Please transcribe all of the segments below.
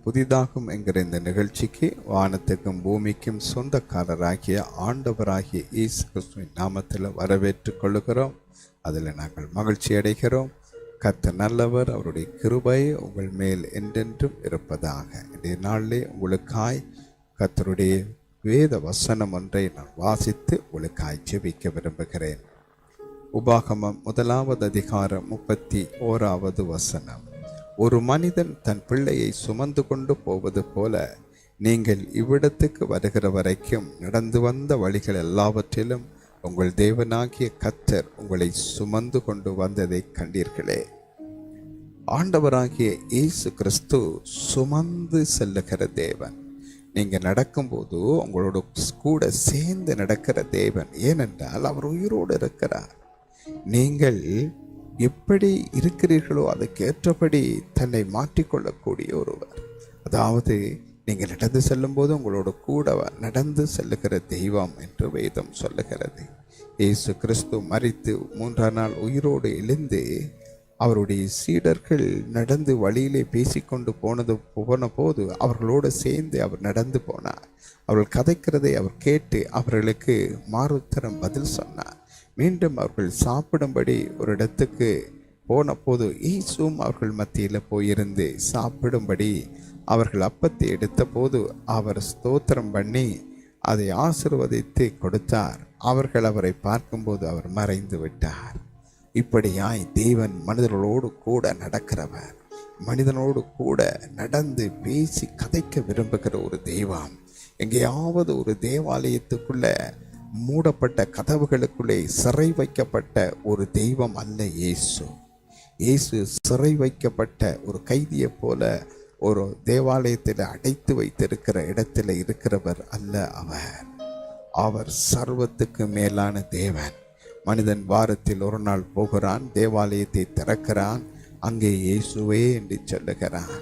புதிதாகும் என்கிற இந்த நிகழ்ச்சிக்கு வானத்துக்கும் பூமிக்கும் சொந்தக்காரராகிய ஆண்டவராகிய இயேசு கிறிஸ்துவின் நாமத்தில் வரவேற்றுக் கொள்ளுகிறோம். அதில் நாங்கள் மகிழ்ச்சி அடைகிறோம். கர்த்தர் நல்லவர், அவருடைய கிருபை உங்கள் மேல் என்றென்றும் இருப்பதாக. இன்றைய நாளிலே உங்களுக்காய் கர்த்தருடைய வேத வசனம் ஒன்றை நான் வாசித்து உங்களுக்காய் ஜெபிக்க விரும்புகிறேன். உபாகமம் 1 அதிகாரம் 31 வசனம். ஒரு மனிதன் தன் பிள்ளையை சுமந்து கொண்டு போவது போல நீங்கள் இவ்விடத்துக்கு வருகிற வரைக்கும் நடந்து வந்த வழிகள் எல்லாவற்றிலும் உங்கள் தேவனாகிய கர்த்தர் உங்களை சுமந்து கொண்டு வந்ததை கண்டீர்களே. ஆண்டவராகிய இயேசு கிறிஸ்து சுமந்து செல்லுகிற தேவன். நீங்க நடக்கும்போது உங்களோட கூட சேர்ந்து நடக்கிற தேவன். ஏனென்றால் அவர் உயிரோடு இருக்கிறார். நீங்கள் எப்படி இருக்கிறீர்களோ அதுக்கேற்றபடி தன்னை மாற்றிக்கொள்ளக்கூடிய ஒருவர். அதாவது நீங்கள் நடந்து செல்லும் போது உங்களோட கூட நடந்து செல்லுகிற தெய்வம் என்று வேதம் சொல்லுகிறது. இயேசு கிறிஸ்து மரித்து 3ஆம் நாள் உயிரோடு எழுந்து அவருடைய சீடர்கள் நடந்து வழியிலே பேசிக்கொண்டு போன போது அவர்களோடு சேர்ந்து அவர் நடந்து போனார். அவர்கள் கதைக்கிறதை அவர் கேட்டு அவர்களுக்கு மாறுத்தரம் பதில் சொன்னார். மீண்டும் அவர்கள் சாப்பிடும்படி ஒரு இடத்துக்கு போன போது இயேசுவும் அவர்கள் மத்தியில் போயிருந்து சாப்பிடும்படி அவர்கள் அப்பத்தை எடுத்த போது அவர் ஸ்தோத்திரம் பண்ணி அதை ஆசீர்வதித்து கொடுத்தார். அவர்கள் அவரை பார்க்கும்போது அவர் மறைந்து விட்டார். இப்படியாய் தேவன் மனிதர்களோடு கூட நடக்கிறவர், மனிதனோடு கூட நடந்து பேசி கதைக்க விரும்புகிற ஒரு தெய்வம். எங்கேயாவது ஒரு தேவாலயத்துக்குள்ள மூடப்பட்ட கதவுகளுக்குள்ளே சிறை வைக்கப்பட்ட ஒரு தெய்வம் அல்ல இயேசு. இயேசு சிறை வைக்கப்பட்ட ஒரு கைதியை போல ஒரு தேவாலயத்தில் அடைத்து வைத்திருக்கிற இடத்துல இருக்கிறவர் அல்ல அவர். அவர் சர்வத்துக்கு மேலான தேவன். மனிதன் வாரத்தில் ஒரு நாள் போகிறான், தேவாலயத்தை திறக்கிறான், அங்கே இயேசுவே என்று சொல்லுகிறான்.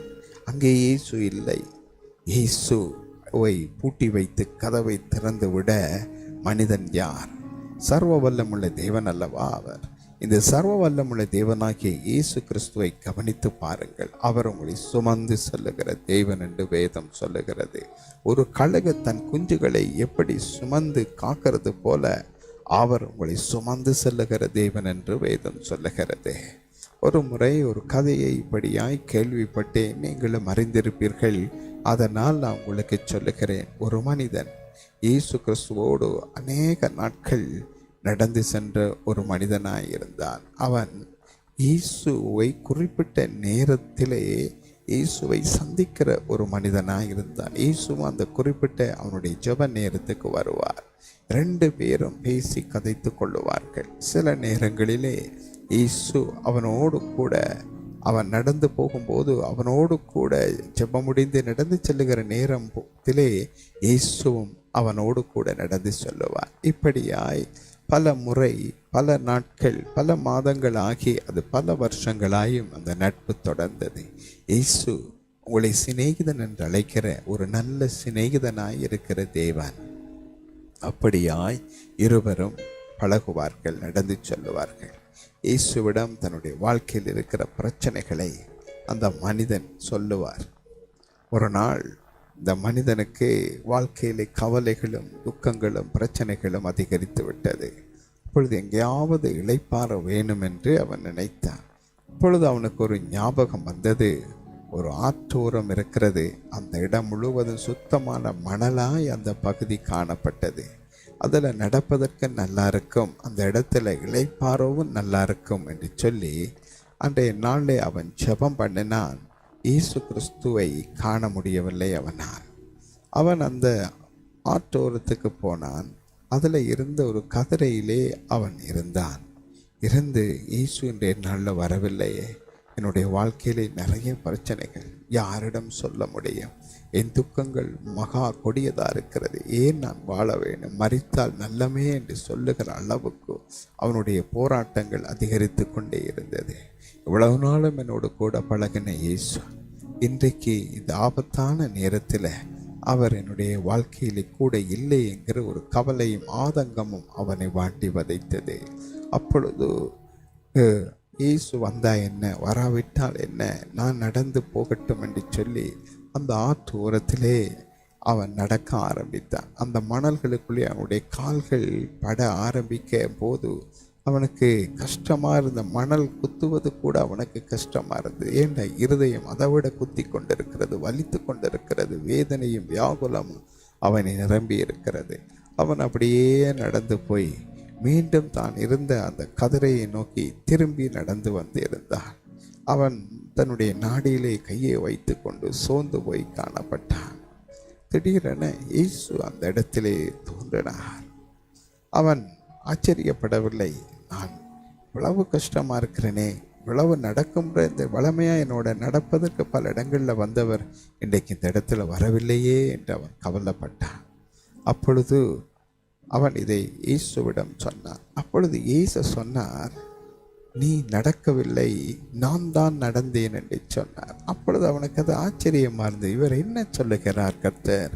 அங்கே இயேசு இல்லை. இயேசுவை பூட்டி வைத்து கதவை திறந்து விட மனிதன் யார்? சர்வ வல்லமுள்ள தேவன் அல்லவா அவர். இந்த சர்வ வல்லமுள்ள தேவனாகிய இயேசு கிறிஸ்துவை கவனித்து பாருங்கள். அவர் உங்களை சுமந்து செல்லுகிற தேவன் என்று வேதம் சொல்லுகிறது. ஒரு கழுகு தன் குஞ்சுகளை எப்படி சுமந்து காக்கிறது போல அவர் உங்களை சுமந்து செல்லுகிற தேவன் என்று வேதம் சொல்லுகிறது. ஒரு முறை ஒரு கதையை இப்படியாய் கேள்விப்பட்டேன், நீங்களும் அறிந்திருப்பீர்கள். அதனால் நான் உங்களுக்கு சொல்லுகிறேன். ஒரு மனிதன் இயேசு கிறிஸ்துவோடு அநேக நாட்கள் நடந்து சென்ற ஒரு மனிதனாய் இருந்தான். அவன் இயேசுவை குறிப்பிட்ட நேரத்திலே இயேசுவை சந்திக்கிற ஒரு மனிதனாய் இருந்தான். இயேசுவும் அந்த குறிப்பிட்ட அவனுடைய ஜெப நேரத்துக்கு வருவார். 2 பேரும் பேசி கதைத்து கொள்ளுவார்கள். சில நேரங்களிலே இயேசு அவனோடு கூட அவன் நடந்து போகும்போது அவனோடு கூட ஜெபம் முடிந்து நடந்து செல்லுகிற நேரத்திலே இயேசுவும் அவனோடு கூட நடந்து சொல்லுவார். இப்படியாய் பல முறை, பல நாட்கள், பல மாதங்கள் ஆகி அது பல வருஷங்களாயும் அந்த நட்பு தொடர்ந்தது. இயேசு உங்களை சிநேகிதன் என்று அழைக்கிற ஒரு நல்ல சிநேகிதனாய் இருக்கிற தேவன். அப்படியாய் இருவரும் பழகுவார்கள், நடந்து சொல்லுவார்கள். இயேசுவிடம் தன்னுடைய வாழ்க்கையில் இருக்கிற பிரச்சனைகளை அந்த மனிதன் சொல்லுவார். ஒரு நாள் இந்த மனிதனுக்கு வாழ்க்கையிலே கவலைகளும் துக்கங்களும் பிரச்சனைகளும் அதிகரித்து விட்டது. அப்பொழுது எங்கேயாவது இளைப்பாற வேணும் என்று அவன் நினைத்தான். அப்பொழுது அவனுக்கு ஒரு ஞாபகம் வந்தது. ஒரு ஆற்றோரம் இருக்கிறது. அந்த இடம் முழுவதும் சுத்தமான மணலாய் அந்த பகுதி காணப்பட்டது. அதில் நடப்பதற்கு நல்லா இருக்கும், அந்த இடத்துல இளைப்பாறவும் நல்லா இருக்கும் என்று சொல்லி அன்றைய நாளில் அவன் ஜெபம் பண்ணினான். இயேசு கிறிஸ்துவை காண முடியவில்லை அவனால். அவன் அந்த ஆற்றோரத்துக்கு போனான். அதில் இருந்த ஒரு கதிரையிலே அவன் இருந்தான். இருந்து இயேசு இன்றைய நாளில் வரவில்லையே, என்னுடைய வாழ்க்கையிலே நிறைய பிரச்சனைகள், யாரிடம் சொல்ல முடியும்? என் துக்கங்கள் மகா கொடியதாக இருக்கிறது. ஏன் நான் வாழ வேண்டும்? மரித்தால் நல்லமே என்று சொல்லுகிற அளவுக்கு அவனுடைய போராட்டங்கள் அதிகரித்து கொண்டே இருந்தது. இவ்வளவு நாளும் என்னோடு கூட பழகின இயேசு இன்றைக்கு இந்த ஆபத்தான நேரத்தில் அவர் என்னுடைய வாழ்க்கையிலே கூட இல்லை என்கிற ஒரு கவலையும் ஆதங்கமும் அவனை வாட்டி வதைத்தது. அப்பொழுது இயேசு வந்தா என்ன, வராவிட்டால் என்ன, நான் நடந்து போகட்டும் என்று சொல்லி அந்த ஆற்று ஓரத்திலே அவன் நடக்க ஆரம்பித்தான். அந்த மணல்களுக்குள்ளே அவனுடைய கால்கள் பட ஆரம்பிக்க போது அவனுக்கு கஷ்டமாக இருந்த, மணல் குத்துவது கூட அவனுக்கு கஷ்டமாக இருந்தது. ஏன்டா இருதயம் அதை விட குத்தி கொண்டிருக்கிறது, வலித்து கொண்டிருக்கிறது, வேதனையும் வியாகுலமும் அவனை நிரம்பி இருக்கிறது. அவன் அப்படியே நடந்து போய் மீண்டும் தான் இருந்த அந்த கதிரையை நோக்கி திரும்பி நடந்து வந்து இருந்தான். அவன் தன்னுடைய நாடியிலே கையை வைத்து கொண்டு சோர்ந்து போய் காணப்பட்டான். திடீரென இயேசு அந்த இடத்திலே தோன்றினார். அவன் ஆச்சரியப்படவில்லை. நான் இவ்வளவு கஷ்டமாக இருக்கிறேனே, இவ்வளவு நடக்கும்ன்ற இந்த வளமையாக என்னோட நடப்பதற்கு பல இடங்களில் வந்தவர் இன்றைக்கு இந்த இடத்துல வரவில்லையே என்று அவன் கவலைப்பட்டான். அப்பொழுது அவன் இதை இயேசுவிடம் சொன்னான். அப்பொழுது இயேசு சொன்னார், நீ நடக்கவில்லை, நான் தான் நடந்தேன் என்று சொன்னார். அப்பொழுது அவனுக்கு அது ஆச்சரியமாக இருந்தது. இவர் என்ன சொல்லுகிறார் கர்த்தர்?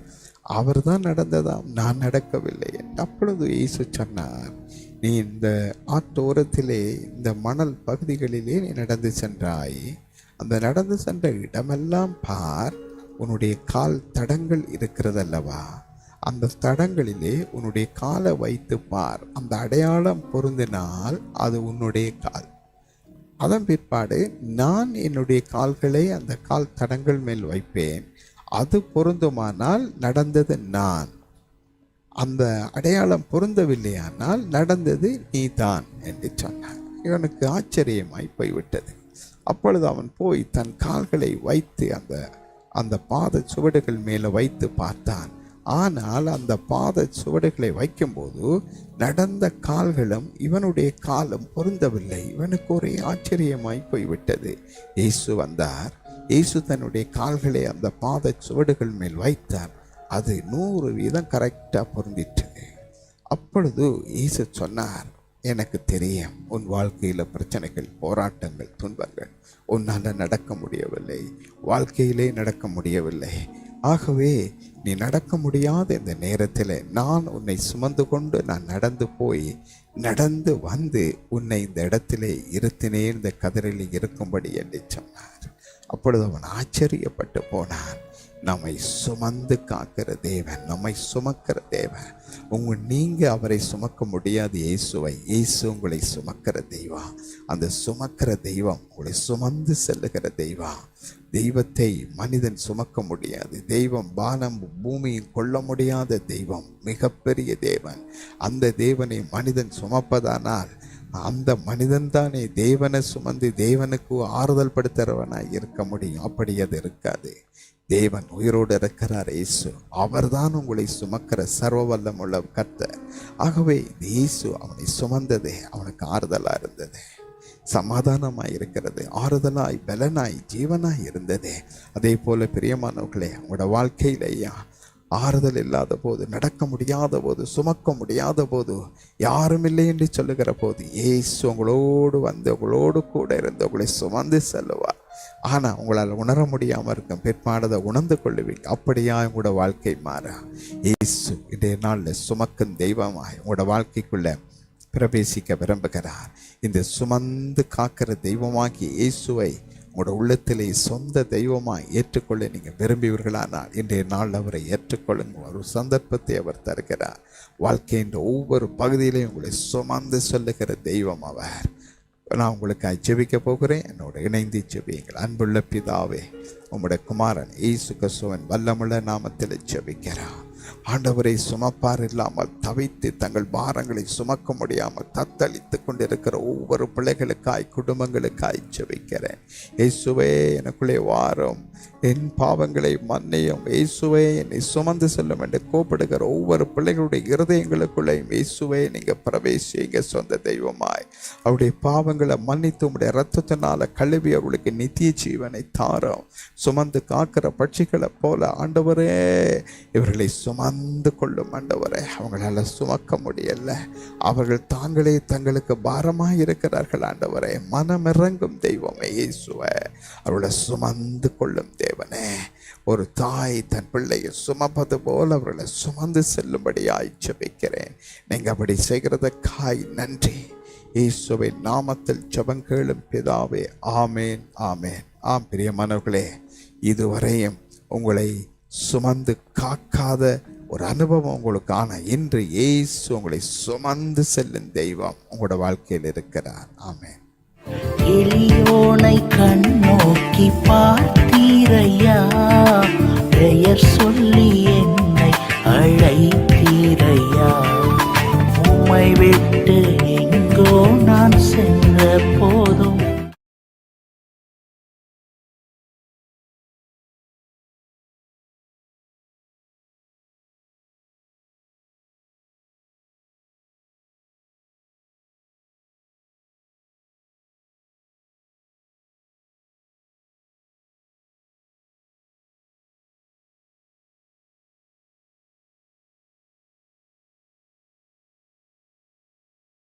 அவர் தான் நடந்ததாம், நான் நடக்கவில்லை. அப்பொழுது இயேசு சொன்னார், நீ இந்த ஆற்றோரத்திலே இந்த மணல் பகுதிகளிலே நீ நடந்து சென்றாய். அந்த நடந்து சென்ற இடமெல்லாம் பார், உன்னுடைய கால் தடங்கள் இருக்கிறதல்லவா, அந்த தடங்களிலே உன்னுடைய காலை வைத்து பார். அந்த அடையாளம் பொருந்தினால் அது உன்னுடைய கால். அதன் பிற்பாடு நான் என்னுடைய கால்களை அந்த கால் தடங்கள் மேல் வைப்பேன். அது பொருந்துமானால் நடந்தது நான், அந்த அடையாளம் பொருந்தவில்லையானால் நடந்தது நீ தான் என்று சொன்னான். இவனுக்கு ஆச்சரியமாய் போய்விட்டது. அப்பொழுது அவன் போய் தன் கால்களை வைத்து அந்த பாத சுவடுகள் மேலே வைத்து பார்த்தான். ஆனால் அந்த பாத சுவடுகளை வைக்கும்போது நடந்த கால்களும் இவனுடைய காலும் பொருந்தவில்லை. இவனுக்கு ஒரே ஆச்சரியமாய் போய்விட்டது. இயேசு வந்தார். இயேசு தன்னுடைய கால்களை அந்த பாத சுவடுகள் மேல் வைத்தார். அது 100% கரெக்டாக பொருந்திற்று. அப்பொழுது இயேசு சொன்னார், எனக்கு தெரியும் உன் வாழ்க்கையில் பிரச்சனைகள், போராட்டங்கள், துன்பங்கள், உன்னால் நடக்க முடியவில்லை, வாழ்க்கையிலே நடக்க முடியவில்லை. ஆகவே நீ நடக்க முடியாத இந்த நேரத்தில் நான் உன்னை சுமந்து கொண்டு நான் நடந்து போய் நடந்து வந்து உன்னை இந்த இடத்திலே இருத்தினே இந்த கதிரில் இருக்கும்படி என்று சொன்னார். அப்பொழுது அவன் ஆச்சரியப்பட்டு போனான். நம்மை சுமந்து காக்கிற தேவன், நம்மை சுமக்கிற தேவன். நீங்கள் அவரை சுமக்க முடியாது இயேசுவை, இயேசு உங்களை சுமக்கிற தெய்வம். அந்த சுமக்கிற தெய்வம் உங்களை சுமந்து செல்லுகிற தெய்வம். தெய்வத்தை மனிதன் சுமக்க முடியாது. தெய்வம் வானம் பூமியும் கொள்ள முடியாத தெய்வம், மிகப்பெரிய தேவன். அந்த தேவனை மனிதன் சுமப்பதானால் அந்த மனிதன் தானே தேவனை சுமந்து தேவனுக்கு ஆறுதல் படுத்துறவனாய் இருக்க முடியும். அப்படி அது இருக்காது. தேவன் உயிரோடு இருக்கிறார் இயேசு. அவர்தான் உங்களை சுமக்கிற சர்வ வல்லமுள்ள கர்த்தர். ஆகவே இயேசு அவனை சுமந்ததே அவனுக்கு ஆறுதலாக இருந்தது, சமாதானமாய் இருக்கிறது, ஆறுதலாய் பலனாய் ஜீவனாய் இருந்ததே. அதே போல பிரியமானவர்களே, உங்களோட வாழ்க்கையிலையா ஆறுதல் இல்லாத போது, நடக்க முடியாத போது, சுமக்க முடியாத போது, யாரும் இல்லை என்று சொல்லுகிற போது இயேசு உங்களோடு வந்து உங்களோடு கூட இருந்து உங்களை சுமந்து செல்லுவார். ஆனால் உங்களால் உணர முடியாமல் இருக்கும், பிற்பாடதை உணர்ந்து கொள்ளுவீங்க. அப்படியா உங்களோட வாழ்க்கை மாற இயேசு இன்றைய நாளில் சுமக்கும் தெய்வமாய் உங்களோட வாழ்க்கைக்குள்ள பிரவேசிக்க விரும்புகிறார். இந்த சுமந்து காக்கிற தெய்வமாகி இயேசுவை உங்களோட உள்ளத்திலே சொந்த தெய்வமாய் ஏற்றுக்கொள்ள நீங்கள் விரும்புவீர்களானால் இன்றைய நாள் அவரை ஏற்றுக்கொள்ளுங்க. ஒரு சந்தர்ப்பத்தை அவர் தருகிறார். வாழ்க்கையின் ஒவ்வொரு பகுதியிலையும் உங்களை சுமந்து சொல்லுகிற தெய்வம் அவர். நான் உங்களுக்கு ஜெபிக்க போகிறேன், என்னோட இணைந்து ஜெபியுங்கள். அன்புள்ள பிதாவே, உம்முடைய குமாரன் இயேசு கிறிஸ்துவின் வல்லமுள்ள நாமத்தில் ஜெபிக்கிறார். ஆண்டவரை சுமப்பார் இல்லாமல் தவித்து தங்கள் பாரங்களை சுமக்க முடியாமல் தத்தளித்து கொண்டிருக்கிற ஒவ்வொரு பிள்ளைகளுக்காய், குடும்பங்களுக்காய் ஜெபிக்கிறேன். இயேசுவே எனக்குள்ளே வாரும், என் பாவங்களை மன்னியும், இயேசுவே என்னை சுமந்து செல்லும் என்று கூப்பிடுகிற ஒவ்வொரு பிள்ளைகளுடைய இருதயங்களுக்குள்ளேயும் இயேசுவே நீங்கள் பிரவேசிங்க. சொந்த தெய்வமாய் அவருடைய பாவங்களை மன்னித்து உங்களுடைய இரத்தத்தினால கழுவி அவர்களுக்கு நித்திய ஜீவனை தாரும். சுமந்து காக்கிற பட்சிகளை போல ஆண்டவரே இவர்களை சுமந்து கொள்ளும். ஆண்டவரே, அவங்களால சுமக்க முடியல, அவர்கள் தாங்களே தங்களுக்கு பாரமாக இருக்கிறார்கள். ஆண்டவரே, மனமிறங்கும் தெய்வமே இயேசுவே, அவர்களை சுமந்து கொள்ளும் தேவனே. ஒரு தாய் தன் பிள்ளையை சுமப்பது போல் அவர்களை சுமந்து செல்லும்படியாய் ஜெபிக்கிறேன். நீங்கள் அப்படி செய்கிறதுக்காய் நன்றி. இயேசுவின் நாமத்தில் ஜெபம் கேளும் பிதாவே, ஆமேன், ஆமேன். ஆம் பிரியமானவர்களே, இதுவரையும் உங்களை சுமந்து காக்காத ஒரு அனுபவம் உங்களுக்கு. ஆனால் இன்று இயேசு உங்களை சுமந்து செல்லும் தெய்வம் உங்களோட வாழ்க்கையில் இருக்கிறார். ஆமென். எளியோனை கண்ணோக்கி பார்த்தீரையா, பெயர் சொல்லி என்னை அழைத்தீரையா. உம்மை விட்டு எங்கோ நான் சென்ற போ